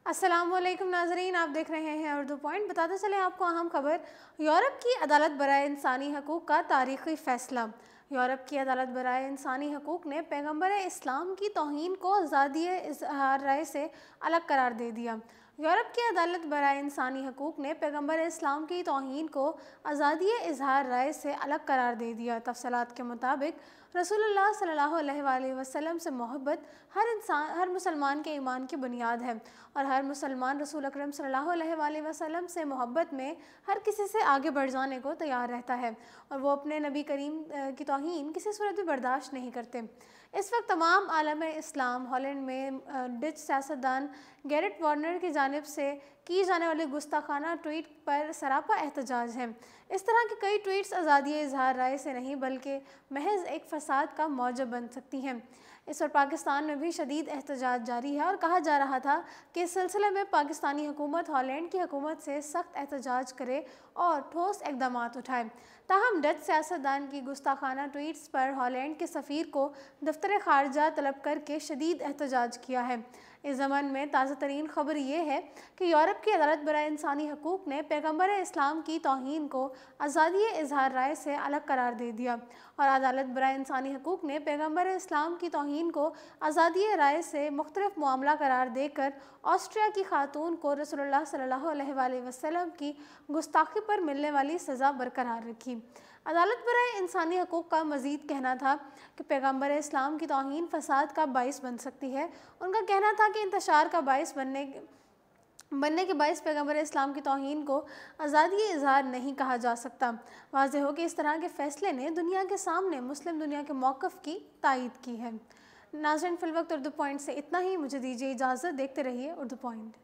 अस्सलामुअलैकुम नाज़रीन, आप देख रहे हैं उर्दू पॉइंट। बताते चले आपको अहम खबर। यूरोप की अदालत बराए इंसानी हकूक़ का तारीख़ी फ़ैसला। यूरोप की अदालत बराए इंसानी हकूक़ ने पैगम्बर इस्लाम की तौहीन को आज़ादी इज़हार राय से अलग करार दे दिया। यूरोप की अदालत बराए इंसानी हकूक़ ने पैगम्बर इस्लाम की तौहीन को आज़ादी इज़हार राय से अलग करार दे दिया। तफ़सीलात के मुताबिक रसूलुल्लाह सल्लल्लाहु अलैहि वसल्लम से मोहब्बत हर मुसलमान के ईमान की बुनियाद है और हर मुसलमान रसूल अकरम सल्लल्लाहु अलैहि वसल्लम से मोहब्बत में हर किसी से आगे बढ़ जाने को तैयार रहता है और वो अपने नबी करीम की तौहीन किसी सूरत में बर्दाश्त नहीं करते। इस वक्त तमाम आलम इस्लाम हॉलैंड में डच सियासतदान गैरेट वार्नर की जानिब से की जाने वाली गुस्ताखाना ट्वीट पर सरापा एहतजाज है। इस तरह के कई ट्वीट्स आज़ादी इज़हार राय से नहीं बल्कि महज एक फसाद का मौजब बन सकती हैं। इस पर पाकिस्तान में भी शदीद एहतजाज जारी है और कहा जा रहा था कि इस सिलसिले में पाकिस्तानी हुकूमत हॉलैंड की हुकूमत से सख्त एहतजाज करे और ठोस इक़दाम उठाए। ताहम डच सियासतदान की गुस्ताखाना ट्वीट्स पर हॉलैंड के सफ़ीर को दफ्तर ख़ारजा तलब करके शदीद एहतजाज किया है। इस ज़मन में ताज़ा तरीन खबर ये है कि यूरोप की अदालत बराए इंसानी हकूक़ ने पैगम्बर इस्लाम की तौहीन को आज़ादी इज़हार राय से अलग करार दे दिया और अदालत बराए इंसानी हकूक़ ने पैगम्बर इस्लाम की तौहीन को आज़ादी राय से मुख्तलिफ मामला करार देकर ऑस्ट्रिया की खातून को रसूलुल्लाह सल्लल्लाहु अलैहि वसल्लम की गुस्ताखी पर मिलने वाली सज़ा बरकरार रखी। अदालत बराए इंसानी हकूक़ का मज़ीद कहना था कि पैगम्बर इस्लाम की तौहीन फ़साद का बाइस बन सकती है। उनका कहना था कि इंतशार का बाइस बनने के बायस पैगम्बर इस्लाम की तौहीन को आज़ादी इज़हार नहीं कहा जा सकता। वाज़ेह हो कि इस तरह के फ़ैसले ने दुनिया के सामने मुस्लिम दुनिया के मौक़िफ़ की तायीद की है। नाज़रीन, फ़िलवक्त उर्दू पॉइंट से इतना ही। मुझे दीजिए इजाज़त। देखते रहिए उर्दू पॉइंट।